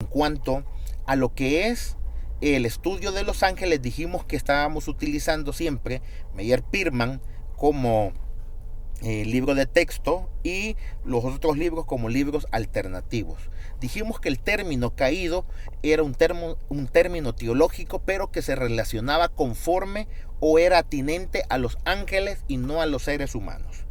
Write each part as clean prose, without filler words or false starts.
cuanto a lo que es el estudio de los ángeles, dijimos que estábamos utilizando siempre Meyer Pirman como libro de texto y los otros libros como libros alternativos. Dijimos que el término caído era un término teológico, pero que se relacionaba conforme o era atinente a los ángeles y no a los seres humanos,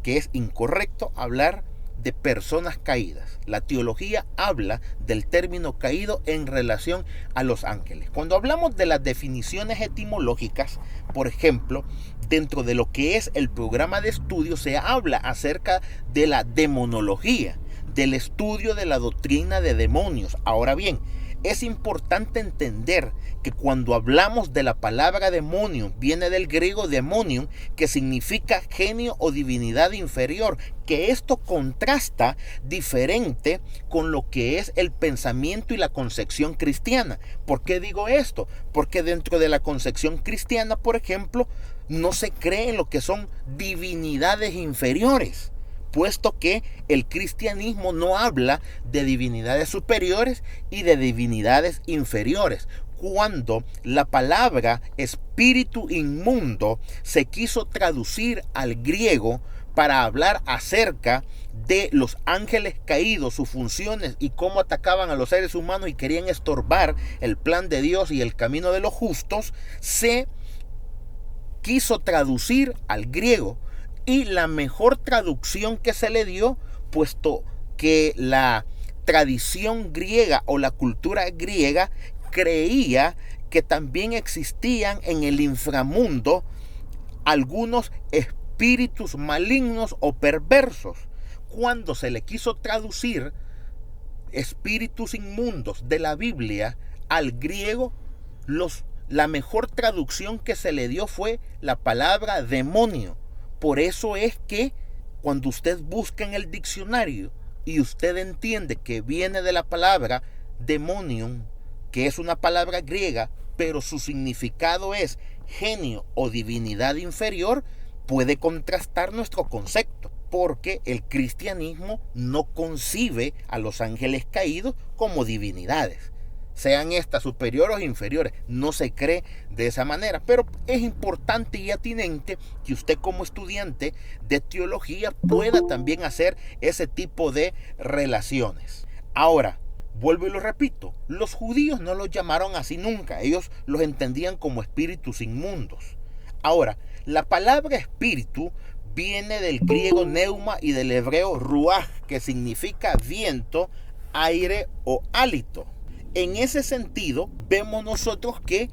que es incorrecto hablar de personas caídas. La teología habla del término caído en relación a los ángeles. Cuando hablamos de las definiciones etimológicas, por ejemplo, dentro de lo que es el programa de estudio se habla acerca de la demonología, del estudio de la doctrina de demonios. Ahora bien, es importante entender que cuando hablamos de la palabra demonio, viene del griego demonium, que significa genio o divinidad inferior, que esto contrasta diferente con lo que es el pensamiento y la concepción cristiana. ¿Por qué digo esto? Porque dentro de la concepción cristiana, por ejemplo, no se cree en lo que son divinidades inferiores, puesto que el cristianismo no habla de divinidades superiores y de divinidades inferiores. Cuando la palabra espíritu inmundo se quiso traducir al griego para hablar acerca de los ángeles caídos, sus funciones y cómo atacaban a los seres humanos y querían estorbar el plan de Dios y el camino de los justos, se quiso traducir al griego. Y la mejor traducción que se le dio, puesto que la tradición griega o la cultura griega creía que también existían en el inframundo algunos espíritus malignos o perversos. Cuando se le quiso traducir espíritus inmundos de la Biblia al griego, la mejor traducción que se le dio fue la palabra demonio. Por eso es que cuando usted busca en el diccionario y usted entiende que viene de la palabra demonium, que es una palabra griega, pero su significado es genio o divinidad inferior, puede contrastar nuestro concepto, porque el cristianismo no concibe a los ángeles caídos como divinidades. Sean estas superiores o inferiores, no se cree de esa manera, pero es importante y atinente que usted como estudiante de teología pueda también hacer ese tipo de relaciones. Ahora, vuelvo y lo repito, los judíos no los llamaron así nunca, ellos los entendían como espíritus inmundos. Ahora, la palabra espíritu viene del griego neuma y del hebreo ruaj, que significa viento, aire o hálito. En ese sentido, vemos nosotros que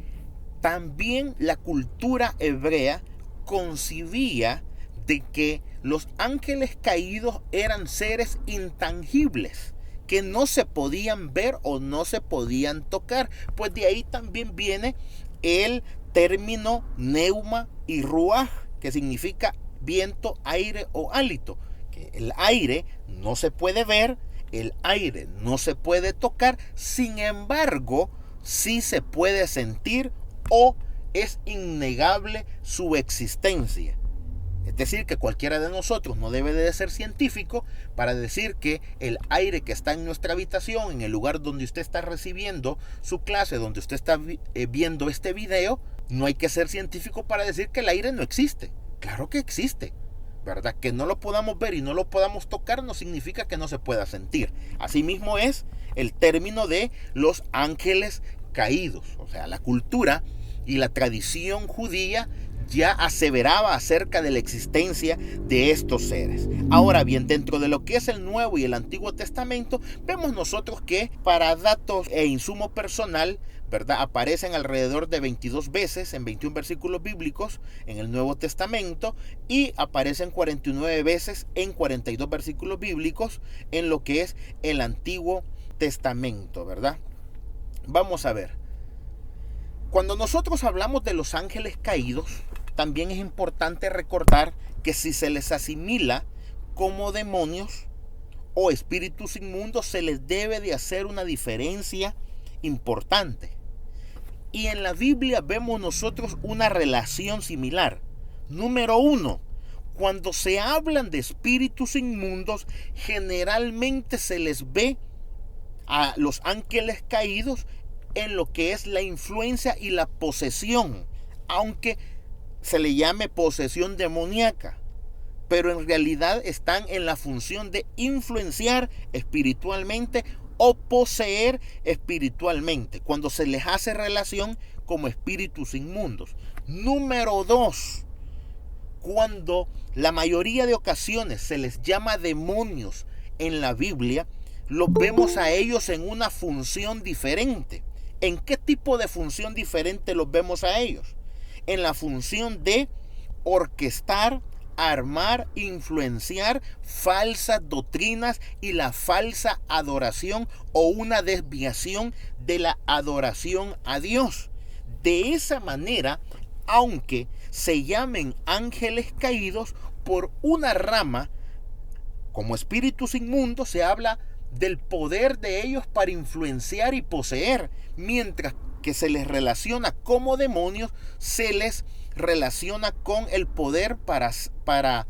también la cultura hebrea concibía de que los ángeles caídos eran seres intangibles, que no se podían ver o no se podían tocar. Pues de ahí también viene el término neuma y ruaj, que significa viento, aire o hálito. Que el aire no se puede ver, el aire no se puede tocar, sin embargo, sí se puede sentir o es innegable su existencia. Es decir, que cualquiera de nosotros no debe de ser científico para decir que el aire que está en nuestra habitación, en el lugar donde usted está recibiendo su clase, donde usted está viendo este video, no hay que ser científico para decir que el aire no existe. Claro que existe, ¿verdad? Que no lo podamos ver y no lo podamos tocar no significa que no se pueda sentir. Asimismo es el término de los ángeles caídos. O sea, la cultura y la tradición judía ya aseveraba acerca de la existencia de estos seres. Ahora bien, dentro de lo que es el Nuevo y el Antiguo Testamento, vemos nosotros que para datos e insumo personal, ¿verdad?, aparecen alrededor de 22 veces en 21 versículos bíblicos en el Nuevo Testamento y aparecen 49 veces en 42 versículos bíblicos en lo que es el Antiguo Testamento, ¿verdad? Vamos a ver. Cuando nosotros hablamos de los ángeles caídos, también es importante recordar que si se les asimila como demonios o espíritus inmundos, se les debe de hacer una diferencia importante. Y en la Biblia vemos nosotros una relación similar. Número 1, cuando se hablan de espíritus inmundos, generalmente se les ve a los ángeles caídos en lo que es la influencia y la posesión, aunque se le llame posesión demoníaca, pero en realidad están en la función de influenciar espiritualmente o poseer espiritualmente, cuando se les hace relación como espíritus inmundos. Número 2, cuando la mayoría de ocasiones se les llama demonios en la Biblia, los vemos a ellos en una función diferente. ¿En qué tipo de función diferente los vemos a ellos? En la función de orquestar, armar, influenciar falsas doctrinas y la falsa adoración o una desviación de la adoración a Dios. De esa manera, aunque se llamen ángeles caídos, por una rama, como espíritus inmundos, se habla del poder de ellos para influenciar y poseer, mientras que se les relaciona como demonios, se les relaciona con el poder para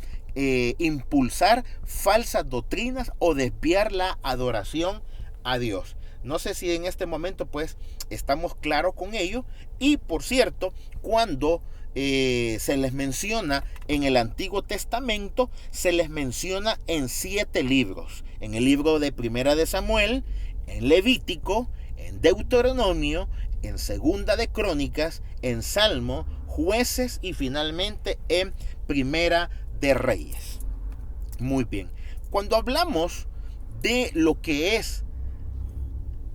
impulsar falsas doctrinas o desviar la adoración a Dios. No sé si en este momento pues estamos claros con ello. Y por cierto, cuando se les menciona en el Antiguo Testamento, se les menciona en 7 libros. En el libro de Primera de Samuel, en Levítico, en Deuteronomio, en Segunda de Crónicas, en Salmo, Jueces y finalmente en Primera de Reyes. Muy bien. Cuando hablamos de lo que es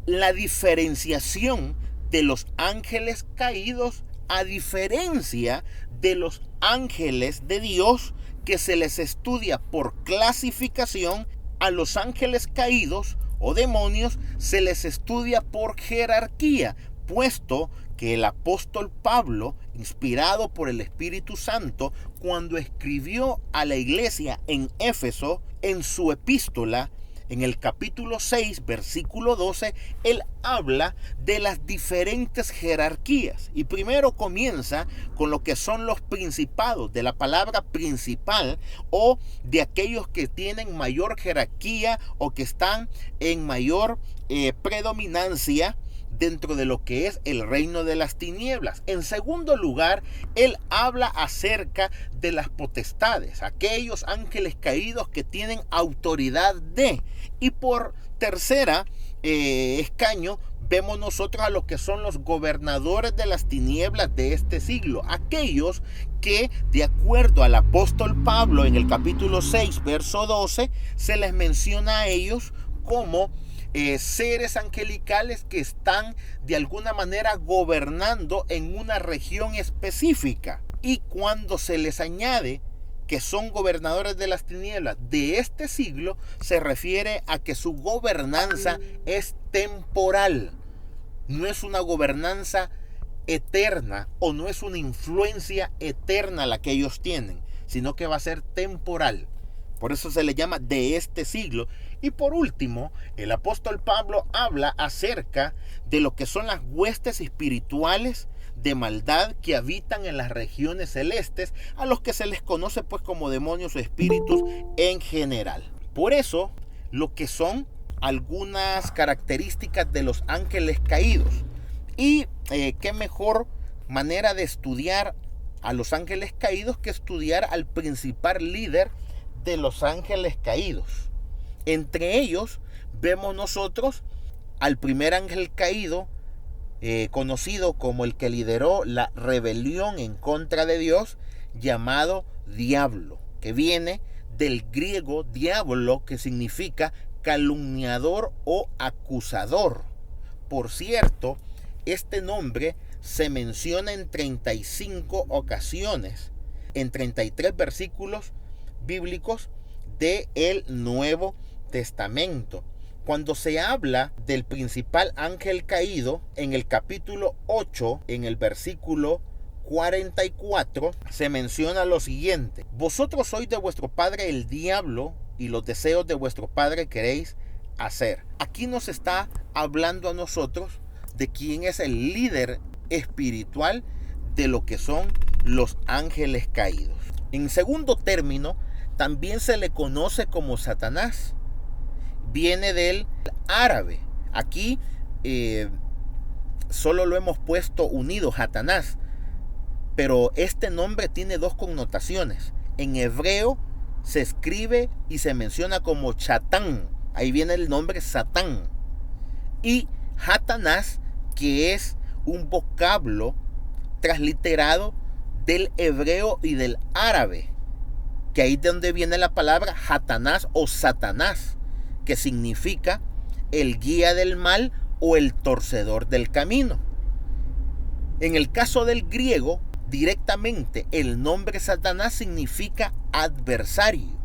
la diferenciación de los ángeles caídos, a diferencia de los ángeles de Dios, que se les estudia por clasificación, a los ángeles caídos o demonios se les estudia por jerarquía, puesto que el apóstol Pablo, inspirado por el Espíritu Santo, cuando escribió a la iglesia en Éfeso, en su epístola, en el capítulo 6, versículo 12, él habla de las diferentes jerarquías. Y primero comienza con lo que son los principados, de la palabra principal, o de aquellos que tienen mayor jerarquía o que están en mayor predominancia dentro de lo que es el reino de las tinieblas. En segundo lugar, él habla acerca de las potestades, aquellos ángeles caídos que tienen autoridad de. Y por tercera escaño, vemos nosotros a los que son los gobernadores de las tinieblas de este siglo, aquellos que, de acuerdo al apóstol Pablo en el capítulo 6, verso 12, se les menciona a ellos como seres angelicales que están de alguna manera gobernando en una región específica. Y cuando se les añade que son gobernadores de las tinieblas de este siglo, se refiere a que su gobernanza es temporal, no es una gobernanza eterna o no es una influencia eterna la que ellos tienen, sino que va a ser temporal. Por eso se le llama de este siglo. Y por último, el apóstol Pablo habla acerca de lo que son las huestes espirituales de maldad que habitan en las regiones celestes, a los que se les conoce pues como demonios o espíritus en general. Por eso, lo que son algunas características de los ángeles caídos. Y qué mejor manera de estudiar a los ángeles caídos que estudiar al principal líder de los ángeles caídos. Entre ellos vemos nosotros al primer ángel caído, conocido como el que lideró la rebelión en contra de Dios, llamado Diablo, que viene del griego diablo, que significa calumniador o acusador. Por cierto, este nombre se menciona en 35 ocasiones, en 33 versículos bíblicos del Nuevo Testamento. Cuando se habla del principal ángel caído, en el capítulo 8, en el versículo 44, se menciona lo siguiente: vosotros sois de vuestro padre el diablo, y los deseos de vuestro padre queréis hacer. Aquí nos está hablando a nosotros de quién es el líder espiritual de lo que son los ángeles caídos. En segundo término, también se le conoce como Satanás. Viene del árabe Aquí solo lo hemos puesto unido, Satanás, pero este nombre tiene dos connotaciones. En hebreo se escribe y se menciona como Chatán, ahí viene el nombre Satán, y Satanás, que es un vocablo transliterado del hebreo y del árabe, que ahí es de donde viene la palabra Satanás o Satanás, que significa el guía del mal o el torcedor del camino. En el caso del griego, directamente el nombre Satanás significa adversario.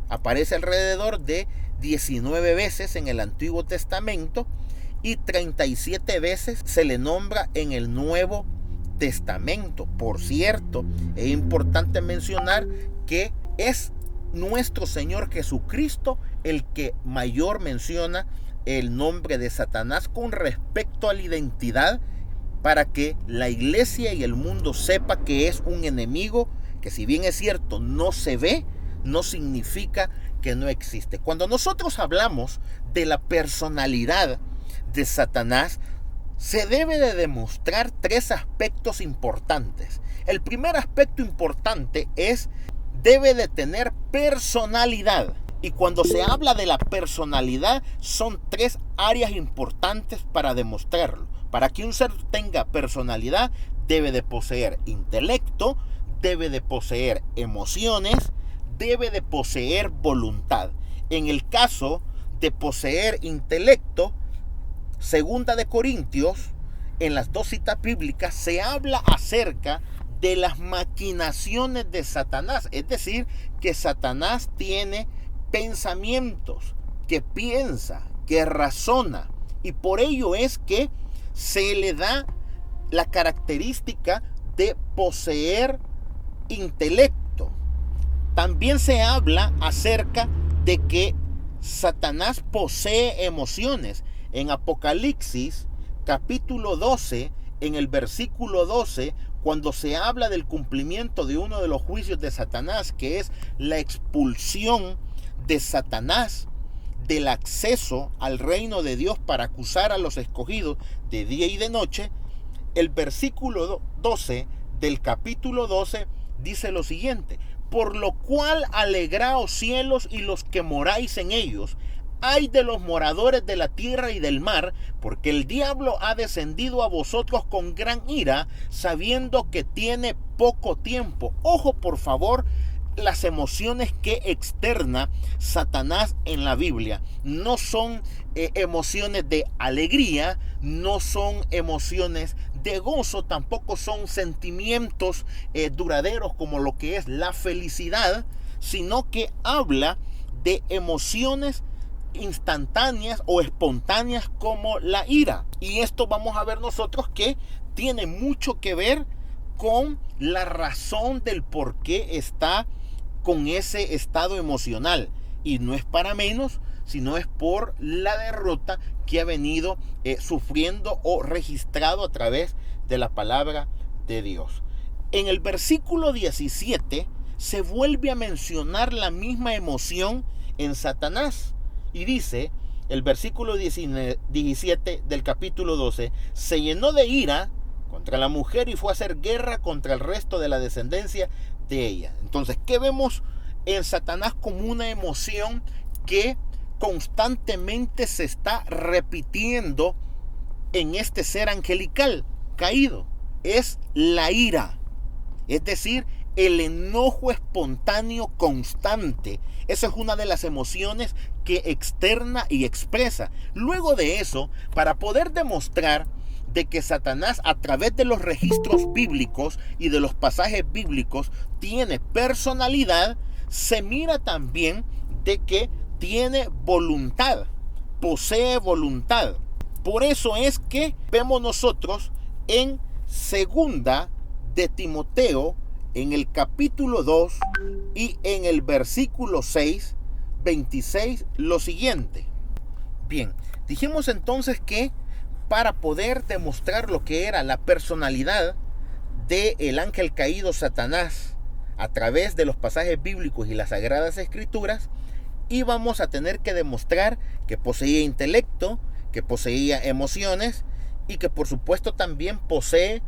Aparece alrededor de 19 veces en el Antiguo Testamento y 37 veces se le nombra en el Nuevo Testamento. Por cierto, es importante mencionar que es nuestro Señor Jesucristo el que mayor menciona el nombre de Satanás con respecto a la identidad, para que la iglesia y el mundo sepa que es un enemigo que, si bien es cierto no se ve, no significa que no existe. Cuando nosotros hablamos de la personalidad de Satanás, se debe de demostrar tres aspectos importantes. El primer aspecto importante es: debe de tener personalidad. Y cuando se habla de la personalidad, son tres áreas importantes para demostrarlo. Para que un ser tenga personalidad, debe de poseer intelecto, debe de poseer emociones, debe de poseer voluntad. En el caso de poseer intelecto, 2 de Corintios, en las dos citas bíblicas, se habla acerca de las maquinaciones de Satanás. Es decir, que Satanás tiene pensamientos, que piensa, que razona, y por ello es que se le da la característica de poseer intelecto. También se habla acerca de que Satanás posee emociones. En Apocalipsis capítulo 12, en el versículo 12, cuando se habla del cumplimiento de uno de los juicios de Satanás, que es la expulsión de Satanás del acceso al reino de Dios para acusar a los escogidos de día y de noche, el versículo 12 del capítulo 12 dice lo siguiente: por lo cual alegraos cielos y los que moráis en ellos, ay de los moradores de la tierra y del mar, porque el diablo ha descendido a vosotros con gran ira, sabiendo que tiene poco tiempo. Ojo, por favor, las emociones que externa Satanás en la Biblia no son emociones de alegría, no son emociones de gozo, tampoco son sentimientos duraderos como lo que es la felicidad, sino que habla de emociones instantáneas o espontáneas como la ira. Y esto vamos a ver nosotros que tiene mucho que ver con la razón del por qué está con ese estado emocional, y no es para menos, sino es por la derrota que ha venido sufriendo o registrado a través de la palabra de Dios. En el versículo 17 se vuelve a mencionar la misma emoción en Satanás, y dice el versículo 17 del capítulo 12: se llenó de ira contra la mujer y fue a hacer guerra contra el resto de la descendencia de ella. Entonces, ¿qué vemos en Satanás como una emoción que constantemente se está repitiendo en este ser angelical caído? Es la ira, es decir, el enojo espontáneo constante. Esa es una de las emociones que externa y expresa. Luego de eso, para poder demostrar de que Satanás, a través de los registros bíblicos y de los pasajes bíblicos, tiene personalidad, se mira también de que tiene voluntad, posee voluntad. Por eso es que vemos nosotros en 2 de Timoteo, en el capítulo 2 y en el versículo 6, 26, lo siguiente. Bien, dijimos entonces que para poder demostrar lo que era la personalidad del ángel caído Satanás a través de los pasajes bíblicos y las sagradas escrituras, íbamos a tener que demostrar que poseía intelecto, que poseía emociones y que por supuesto también posee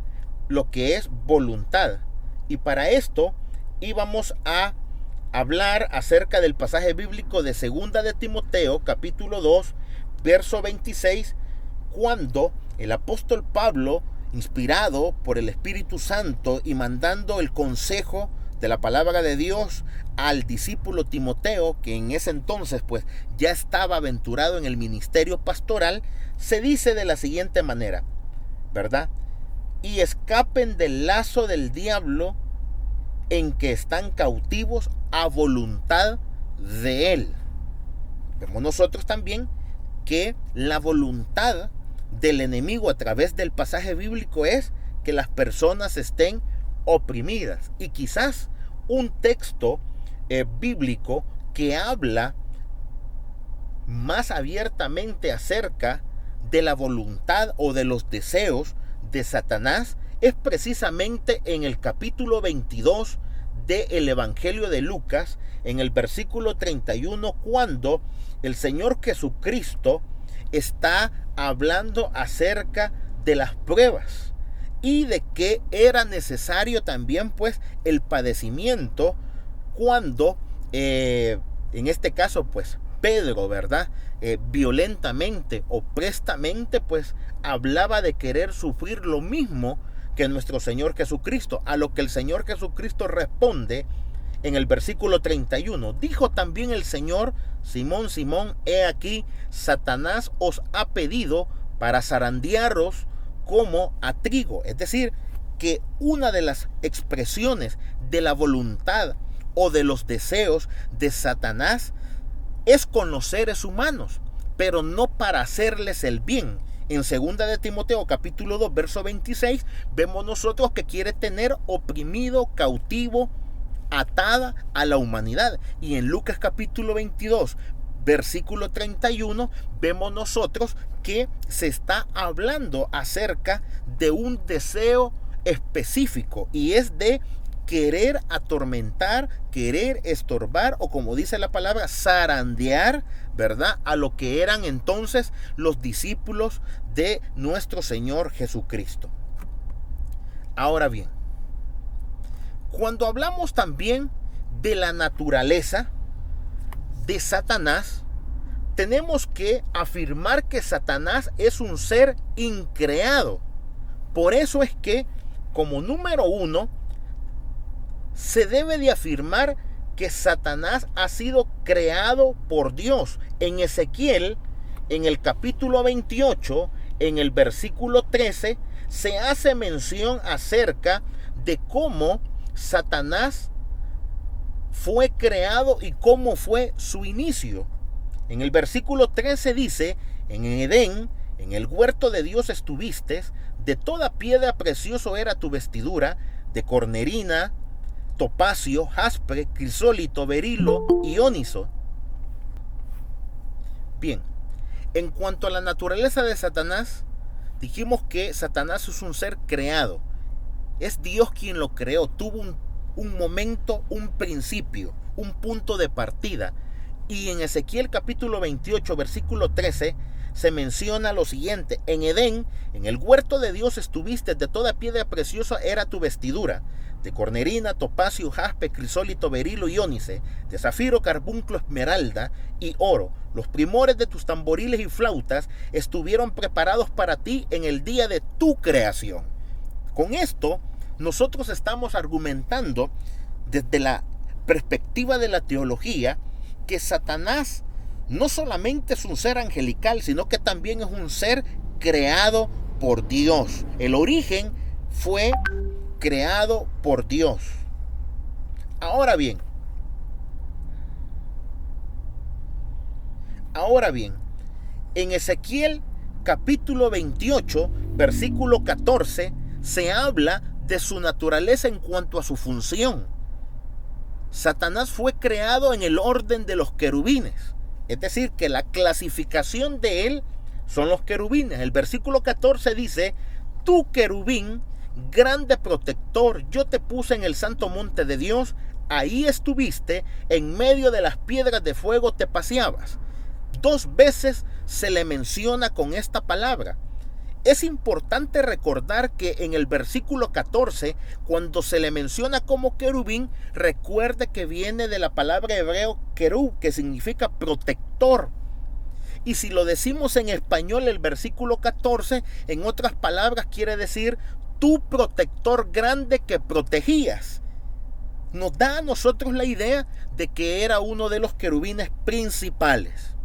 lo que es voluntad. Y para esto íbamos a hablar acerca del pasaje bíblico de 2 de Timoteo, capítulo 2, verso 26, cuando el apóstol Pablo, inspirado por el Espíritu Santo y mandando el consejo de la palabra de Dios al discípulo Timoteo, que en ese entonces pues ya estaba aventurado en el ministerio pastoral, se dice de la siguiente manera, ¿verdad? Y escapen del lazo del diablo en que están cautivos a voluntad de él. Vemos nosotros también que la voluntad del enemigo a través del pasaje bíblico es que las personas estén oprimidas. Y quizás un texto bíblico que habla más abiertamente acerca de la voluntad o de los deseos de Satanás es precisamente en el capítulo 22 del Evangelio de Lucas, en el versículo 31, cuando el Señor Jesucristo está hablando acerca de las pruebas y de que era necesario también pues el padecimiento cuando en este caso pues Pedro, ¿verdad? Violentamente o prestamente pues hablaba de querer sufrir lo mismo que nuestro Señor Jesucristo, a lo que el Señor Jesucristo responde en el versículo 31. Dijo también el Señor: Simón, Simón, he aquí, Satanás os ha pedido para zarandearos como a trigo. Es decir, que una de las expresiones de la voluntad o de los deseos de Satanás es con los seres humanos, pero no para hacerles el bien. En 2 de Timoteo capítulo 2 verso 26 vemos nosotros que quiere tener oprimido, cautivo, atada a la humanidad. Y en Lucas capítulo 22 versículo 31 vemos nosotros que se está hablando acerca de un deseo específico, y es de querer atormentar, querer estorbar, o como dice la palabra, zarandear, ¿verdad?, a lo que eran entonces los discípulos de nuestro Señor Jesucristo. Ahora bien, cuando hablamos también de la naturaleza de Satanás, tenemos que afirmar que Satanás es un ser increado. Por eso es que, como número uno, se debe de afirmar que Satanás ha sido creado por Dios. En Ezequiel, en el capítulo 28, en el versículo 13, se hace mención acerca de cómo Satanás fue creado y cómo fue su inicio. En el versículo 13 dice: en Edén, en el huerto de Dios estuviste, de toda piedra precioso era tu vestidura, de cornerina, topacio, jaspe, crisólito, berilo y óniso. Bien, en cuanto a la naturaleza de Satanás, dijimos que Satanás es un ser creado. Es Dios quien lo creó, tuvo un momento, un principio, un punto de partida. Y en Ezequiel capítulo 28, versículo 13, se menciona lo siguiente: en Edén, en el huerto de Dios estuviste, de toda piedra preciosa era tu vestidura, de cornerina, topacio, jaspe, crisólito, berilo y ónice, de zafiro, carbunclo, esmeralda y oro. Los primores de tus tamboriles y flautas estuvieron preparados para ti en el día de tu creación. Con esto, nosotros estamos argumentando desde la perspectiva de la teología que Satanás no solamente es un ser angelical, sino que también es un ser creado por Dios. El origen fue creado por Dios. Ahora bien, en Ezequiel capítulo 28, versículo 14, se habla de su naturaleza en cuanto a su función. Satanás fue creado en el orden de los querubines, es decir, que la clasificación de él son los querubines. El versículo 14 dice: tú, querubín, grande protector, yo te puse en el santo monte de Dios, ahí estuviste, en medio de las piedras de fuego te paseabas. 2 veces se le menciona con esta palabra. Es importante recordar que en el versículo 14, cuando se le menciona como querubín, recuerde que viene de la palabra hebreo querub, que significa protector. Y si lo decimos en español, el versículo 14, en otras palabras, quiere decir tu protector grande que protegías. Nos da a nosotros la idea de que era uno de los querubines principales.